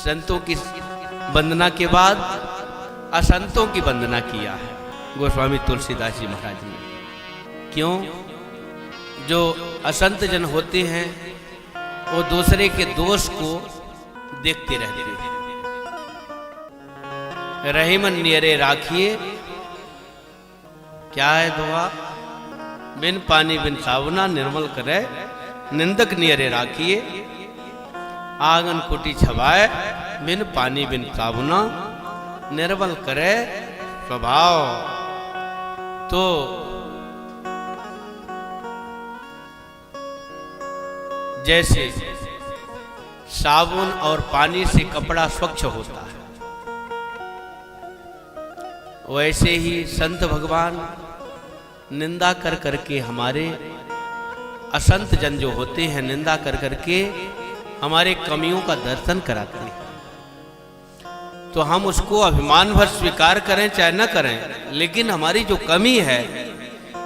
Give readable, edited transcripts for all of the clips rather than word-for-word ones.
संतों की वंदना के बाद असंतों की वंदना किया है गोस्वामी तुलसीदास जी महाराज ने। क्यों? जो असंत जन होते हैं वो दूसरे के दोष को देखते रहते हैं। रहीमन नियरे राखिए, क्या है दुआ? बिन पानी बिन साबुना निर्मल करे, निंदक नियरे राखिए। आंगन कुटी छवाए, बिन पानी बिन साबुना निर्मल करे स्वभाव। तो जैसे साबुन और पानी से कपड़ा स्वच्छ होता है, वैसे ही संत भगवान निंदा कर करके हमारे असंत जन जो होते हैं, निंदा कर करके हमारे कमियों का दर्शन कराते हैं। तो हम उसको अभिमान भर स्वीकार करें चाहे न करें, लेकिन हमारी जो कमी है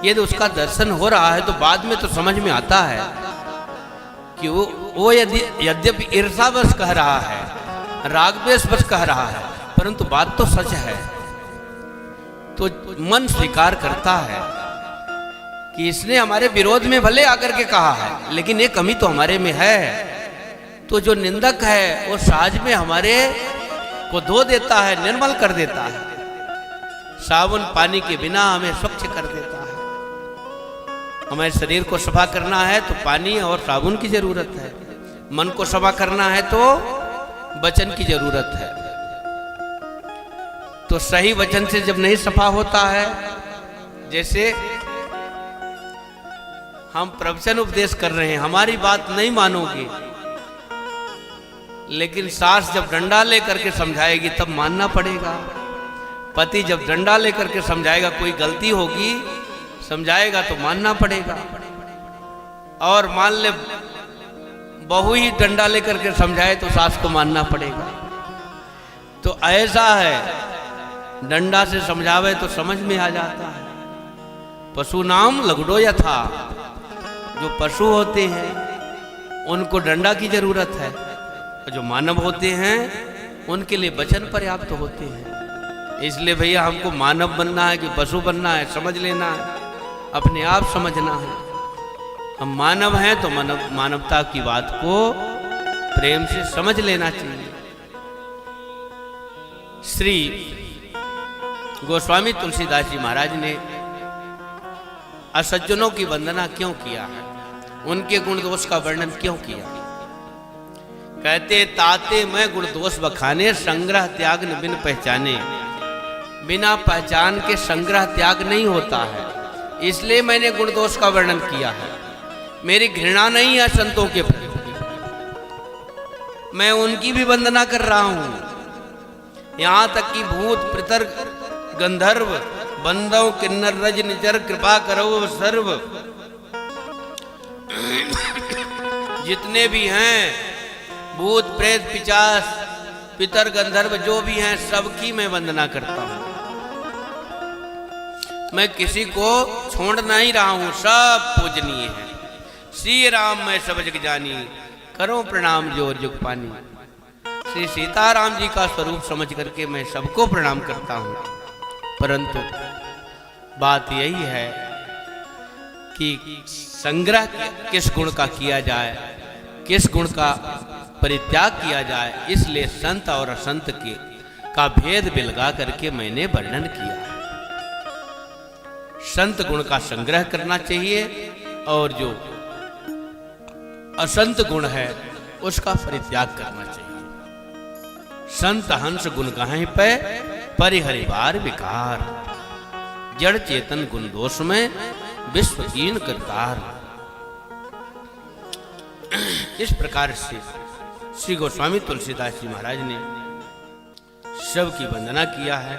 यदि उसका दर्शन हो रहा है तो बाद में तो समझ में आता है कि वो यद्यपि ईर्षावश कह रहा है, रागद्वेष बस कह रहा है, परंतु बात तो सच है। तो मन स्वीकार करता है कि इसने हमारे विरोध में भले आकर के कहा है, लेकिन ये कमी तो हमारे में है। तो जो निंदक है वो सहज में हमारे को धो देता है, निर्मल कर देता है। साबुन पानी के बिना हमें स्वच्छ कर देता है। हमारे शरीर को सफा करना है तो पानी और साबुन की जरूरत है। मन को सफा करना है तो वचन की जरूरत है। तो सही वचन से जब नहीं सफा होता है, जैसे हम प्रवचन उपदेश कर रहे हैं, हमारी बात नहीं मानोगे, लेकिन सास जब डंडा लेकर के समझाएगी तब मानना पड़ेगा। पति जब डंडा लेकर के समझाएगा, कोई गलती होगी समझाएगा तो मानना पड़ेगा। और मान ले बहू ही डंडा लेकर के समझाए तो सास को मानना पड़ेगा। तो ऐसा है, डंडा से समझावे तो समझ में आ जाता है। पशु नाम लगड़ो यथा, जो पशु होते हैं उनको डंडा की जरूरत है, और जो मानव होते हैं उनके लिए वचन पर्याप्त होते हैं। इसलिए भैया हमको मानव बनना है कि पशु बनना है, समझ लेना है, अपने आप समझना है। हम मानव हैं तो मानवता की बात को प्रेम से समझ लेना चाहिए। श्री गोस्वामी तुलसीदास जी महाराज ने असज्जनों की वंदना क्यों किया है, उनके गुण दोष का वर्णन क्यों किया? कहते ताते मैं गुण दोष बखाने, संग्रह त्याग न बिन पहचाने। बिना पहचान के संग्रह त्याग नहीं होता है, इसलिए मैंने गुण दोष का वर्णन किया है। मेरी घृणा नहीं है संतों के प्रति, मैं उनकी भी वंदना कर रहा हूं। यहां तक कि भूत पितर गंधर्व बंदव किन्नर रज निचर कृपा करो सर्व, जितने भी हैं भूत प्रेत पिशाच पितर गंधर्व जो भी हैं, सबकी मैं वंदना करता हूं। मैं किसी को छोड़ नहीं रहा हूं, सब पूजनीय है। श्री राम मैं सब जग जानी, करो प्रणाम जोर जुग पानी। श्री सीताराम जी का स्वरूप समझ करके मैं सबको प्रणाम करता हूं। परंतु बात यही है कि संग्रह किस गुण का किया जाए, किस गुण का परित्याग किया जाए, इसलिए संत और असंत के का भेद बिलगा करके मैंने वर्णन किया है। संत गुण का संग्रह करना चाहिए और जो असंत गुण है उसका परित्याग करना चाहिए। संत हंस गुण गाहें पे परिहरिवार विकार, जड़ चेतन गुण दोष में विश्व कीन करतार। इस प्रकार से श्री गोस्वामी तुलसीदास जी महाराज ने सबकी वंदना किया है।